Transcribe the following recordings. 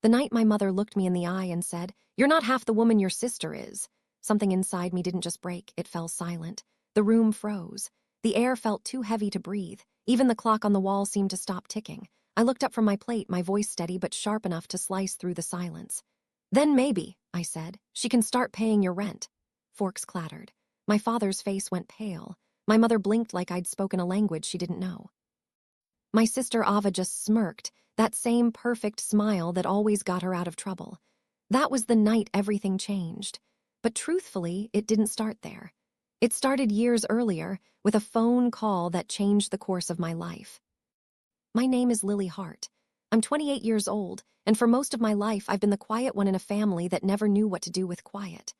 The night my mother looked me in the eye and said, "You're not half the woman your sister is." Something inside me didn't just break, it fell silent. The room froze. The air felt too heavy to breathe. Even the clock on the wall seemed to stop ticking. I looked up from my plate, my voice steady but sharp enough to slice through the silence. "Then maybe," I said, "she can start paying your rent." Forks clattered. My father's face went pale. My mother blinked like I'd spoken a language she didn't know. My sister Ava just smirked, that same perfect smile that always got her out of trouble. That was the night everything changed. But truthfully, it didn't start there. It started years earlier, with a phone call that changed the course of my life. My name is Lily Hart. I'm 28 years old, and for most of my life I've been the quiet one in a family that never knew what to do with quiet.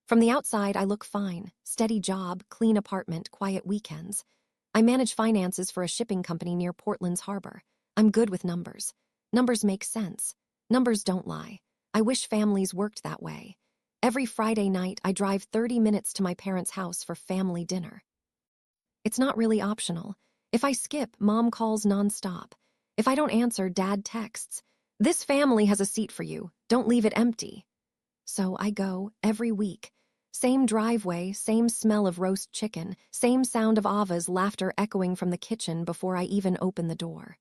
From the outside, I look fine. Steady job, clean apartment, quiet weekends. I manage finances for a shipping company near Portland's harbor. I'm good with numbers. Numbers make sense. Numbers don't lie. I wish families worked that way. Every Friday night, I drive 30 minutes to my parents' house for family dinner. It's not really optional. If I skip, Mom calls nonstop. If I don't answer, Dad texts, "This family has a seat for you. Don't leave it empty." So I go, every week. Same driveway, same smell of roast chicken, same sound of Ava's laughter echoing from the kitchen before I even open the door.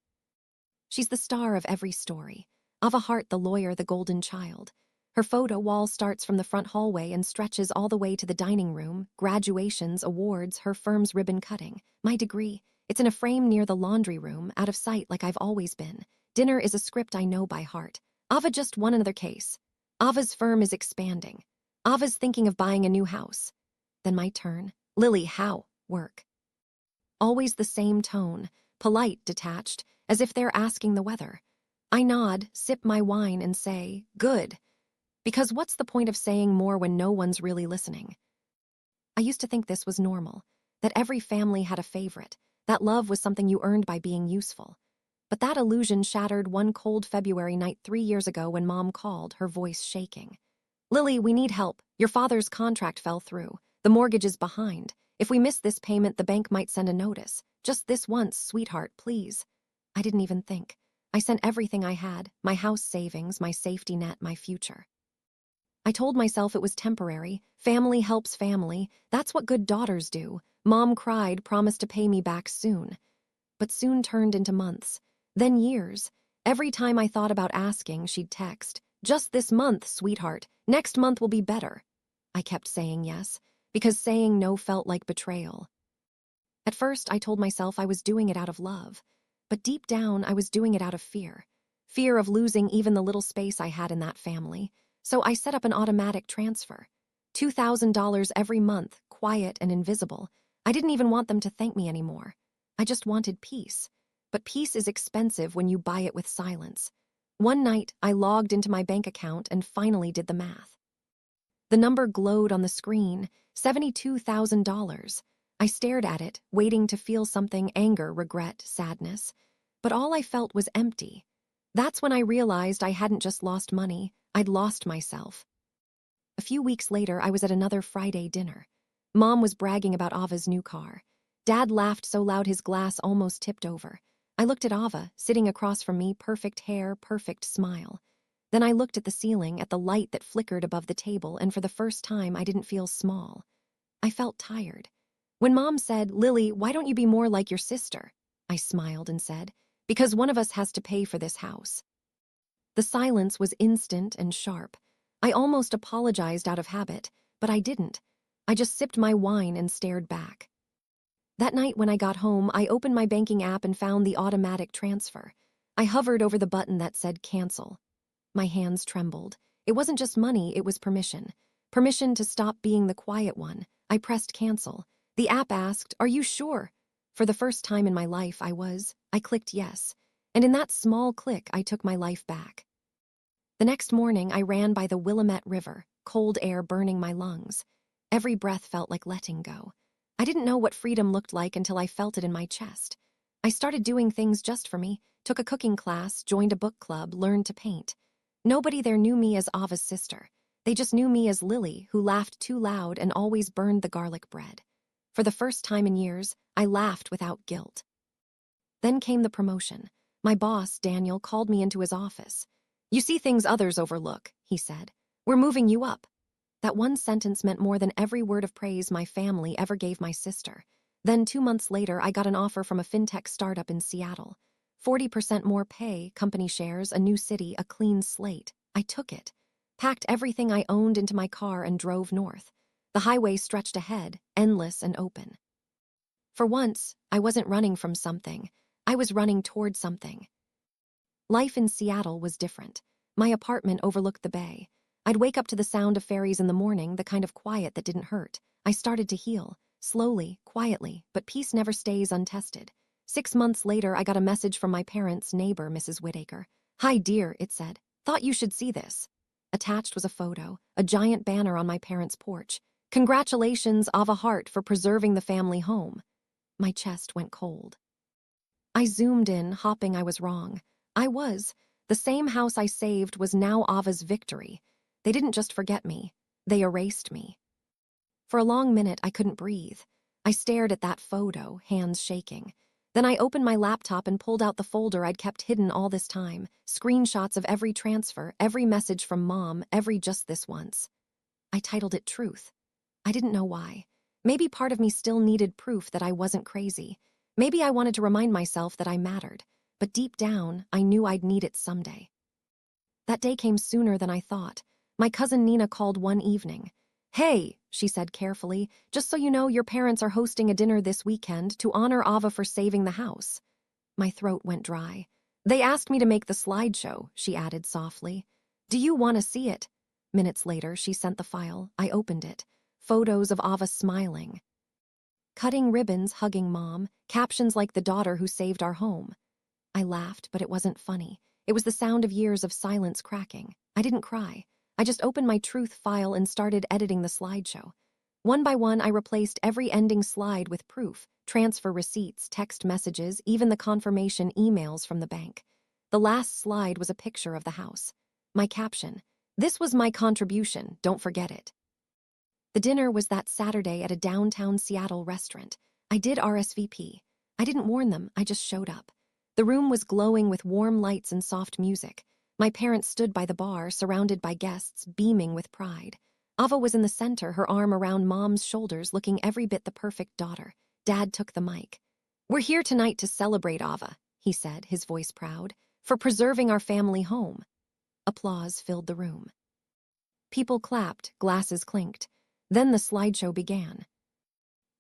She's the star of every story. Ava Hart, the lawyer, the golden child. Her photo wall starts from the front hallway and stretches all the way to the dining room, graduations, awards, her firm's ribbon cutting. My degree, it's in a frame near the laundry room, out of sight like I've always been. Dinner is a script I know by heart. Ava just won another case. Ava's firm is expanding. Ava's thinking of buying a new house. Then my turn. "Lily, how? Work." Always the same tone, polite, detached, as if they're asking the weather. I nod, sip my wine, and say, "Good." Because what's the point of saying more when no one's really listening? I used to think this was normal, that every family had a favorite, that love was something you earned by being useful. But that illusion shattered one cold February night 3 years ago when Mom called, her voice shaking. "Lily, we need help. Your father's contract fell through. The mortgage is behind. If we miss this payment, the bank might send a notice. Just this once, sweetheart, please." I didn't even think. I sent everything I had, my house savings, my safety net, my future. I told myself it was temporary. Family helps family. That's what good daughters do. Mom cried, promised to pay me back soon. But soon turned into months. Then years. Every time I thought about asking, she'd text, "Just this month, sweetheart. Next month will be better." I kept saying yes, because saying no felt like betrayal. At first, I told myself I was doing it out of love. But deep down, I was doing it out of fear. Fear of losing even the little space I had in that family. So I set up an automatic transfer. $2,000 every month, quiet and invisible. I didn't even want them to thank me anymore. I just wanted peace. But peace is expensive when you buy it with silence. One night, I logged into my bank account and finally did the math. The number glowed on the screen, $72,000. I stared at it, waiting to feel something: anger, regret, sadness. But all I felt was empty. That's when I realized I hadn't just lost money, I'd lost myself. A few weeks later, I was at another Friday dinner. Mom was bragging about Ava's new car. Dad laughed so loud his glass almost tipped over. I looked at Ava, sitting across from me, perfect hair, perfect smile. Then I looked at the ceiling, at the light that flickered above the table, and for the first time, I didn't feel small. I felt tired. When Mom said, "Lily, why don't you be more like your sister?" I smiled and said, "Because one of us has to pay for this house." The silence was instant and sharp. I almost apologized out of habit, but I didn't. I just sipped my wine and stared back. That night when I got home, I opened my banking app and found the automatic transfer. I hovered over the button that said cancel. My hands trembled. It wasn't just money, it was permission. Permission to stop being the quiet one. I pressed cancel. The app asked, "Are you sure?" For the first time in my life, I was. I clicked yes. And in that small click, I took my life back. The next morning, I ran by the Willamette River, cold air burning my lungs. Every breath felt like letting go. I didn't know what freedom looked like until I felt it in my chest. I started doing things just for me, took a cooking class, joined a book club, learned to paint. Nobody there knew me as Ava's sister. They just knew me as Lily, who laughed too loud and always burned the garlic bread. For the first time in years, I laughed without guilt. Then came the promotion. My boss, Daniel, called me into his office. You see things others overlook, he said. We're moving you up. That one sentence meant more than every word of praise my family ever gave my sister. Then 2 months later, I got an offer from a fintech startup in Seattle. 40% more pay, company shares, a new city, a clean slate. I took it, packed everything I owned into my car and drove north. The highway stretched ahead, endless and open. For once, I wasn't running from something. I was running toward something. Life in Seattle was different. My apartment overlooked the bay. I'd wake up to the sound of ferries in the morning, the kind of quiet that didn't hurt. I started to heal, slowly, quietly, but peace never stays untested. 6 months later, I got a message from my parents' neighbor, Mrs. Whitaker. Hi, dear, it said. Thought you should see this. Attached was a photo, a giant banner on my parents' porch. Congratulations, Ava Hart, for preserving the family home. My chest went cold. I zoomed in, hoping I was wrong. I was. The same house I saved was now Ava's victory. They didn't just forget me. They erased me. For a long minute, I couldn't breathe. I stared at that photo, hands shaking. Then I opened my laptop and pulled out the folder I'd kept hidden all this time, screenshots of every transfer, every message from Mom, every just this once. I titled it Truth. I didn't know why. Maybe part of me still needed proof that I wasn't crazy. Maybe I wanted to remind myself that I mattered. But deep down, I knew I'd need it someday. That day came sooner than I thought. My cousin Nina called one evening. Hey, she said carefully, just so you know, your parents are hosting a dinner this weekend to honor Ava for saving the house. My throat went dry. They asked me to make the slideshow, she added softly. Do you want to see it? Minutes later, she sent the file. I opened it. Photos of Ava smiling. Cutting ribbons, hugging Mom, captions like the daughter who saved our home. I laughed, but it wasn't funny. It was the sound of years of silence cracking. I didn't cry. I just opened my Truth file and started editing the slideshow. One by one, I replaced every ending slide with proof, transfer receipts, text messages, even the confirmation emails from the bank. The last slide was a picture of the house. My caption, "This was my contribution, don't forget it." The dinner was that Saturday at a downtown Seattle restaurant. I did RSVP. I didn't warn them, I just showed up. The room was glowing with warm lights and soft music. My parents stood by the bar, surrounded by guests, beaming with pride. Ava was in the center, her arm around Mom's shoulders, looking every bit the perfect daughter. Dad took the mic. We're here tonight to celebrate Ava, he said, his voice proud, for preserving our family home. Applause filled the room. People clapped, glasses clinked. Then the slideshow began.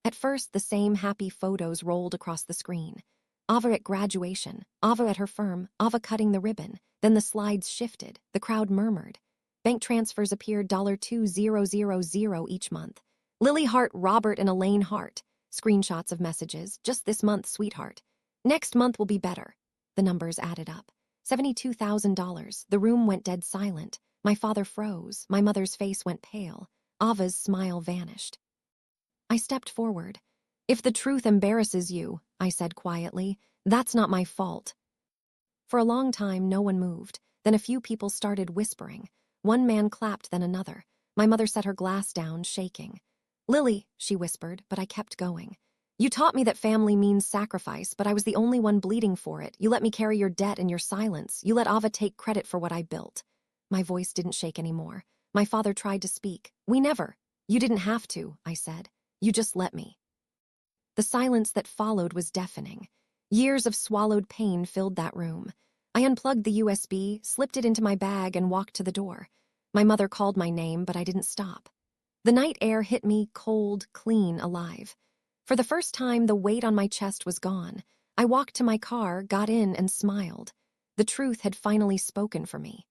At first, the same happy photos rolled across the screen. Ava at graduation, Ava at her firm, Ava cutting the ribbon. Then the slides shifted, the crowd murmured. Bank transfers appeared $2000 each month. Lily Hart, Robert and Elaine Hart. Screenshots of messages, just this month, sweetheart. Next month will be better. The numbers added up. $72,000. The room went dead silent. My father froze. My mother's face went pale. Ava's smile vanished. I stepped forward. If the truth embarrasses you, I said quietly, that's not my fault. For a long time, no one moved. Then a few people started whispering. One man clapped, then another. My mother set her glass down, shaking. Lily, she whispered, but I kept going. You taught me that family means sacrifice, but I was the only one bleeding for it. You let me carry your debt and your silence. You let Ava take credit for what I built. My voice didn't shake anymore. My father tried to speak. We never. You didn't have to, I said. You just let me. The silence that followed was deafening. Years of swallowed pain filled that room. I unplugged the USB, slipped it into my bag, and walked to the door. My mother called my name, but I didn't stop. The night air hit me cold, clean, alive. For the first time, the weight on my chest was gone. I walked to my car, got in, and smiled. The truth had finally spoken for me.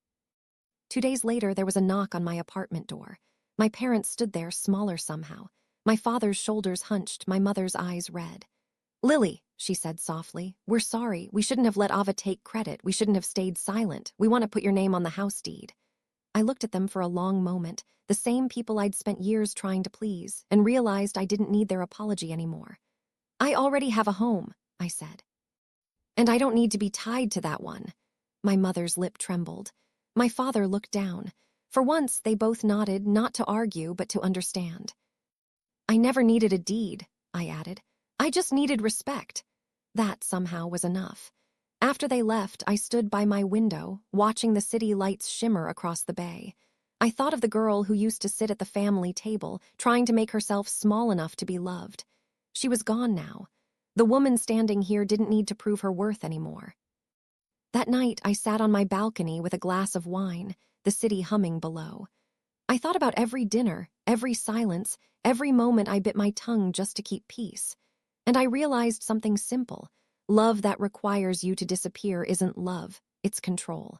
2 days later, there was a knock on my apartment door. My parents stood there, smaller somehow. My father's shoulders hunched, my mother's eyes red. Lily, she said softly, we're sorry. We shouldn't have let Ava take credit. We shouldn't have stayed silent. We want to put your name on the house deed. I looked at them for a long moment, the same people I'd spent years trying to please, and realized I didn't need their apology anymore. I already have a home, I said. And I don't need to be tied to that one. My mother's lip trembled. My father looked down. For once, they both nodded, not to argue, but to understand. I never needed a deed, I added. I just needed respect. That somehow was enough. After they left, I stood by my window, watching the city lights shimmer across the bay. I thought of the girl who used to sit at the family table, trying to make herself small enough to be loved. She was gone now. The woman standing here didn't need to prove her worth anymore. That night, I sat on my balcony with a glass of wine, the city humming below. I thought about every dinner, every silence, every moment I bit my tongue just to keep peace. And I realized something simple. Love that requires you to disappear isn't love, it's control.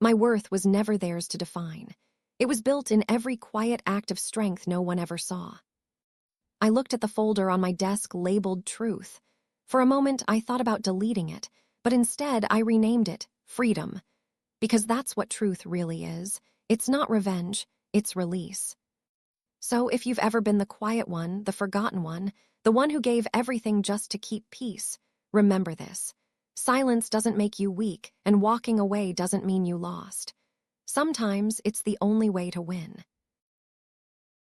My worth was never theirs to define. It was built in every quiet act of strength no one ever saw. I looked at the folder on my desk labeled Truth. For a moment, I thought about deleting it, but instead I renamed it Freedom. Because that's what truth really is. It's not revenge, it's release. So if you've ever been the quiet one, the forgotten one, the one who gave everything just to keep peace, remember this. Silence doesn't make you weak, and walking away doesn't mean you lost. Sometimes it's the only way to win.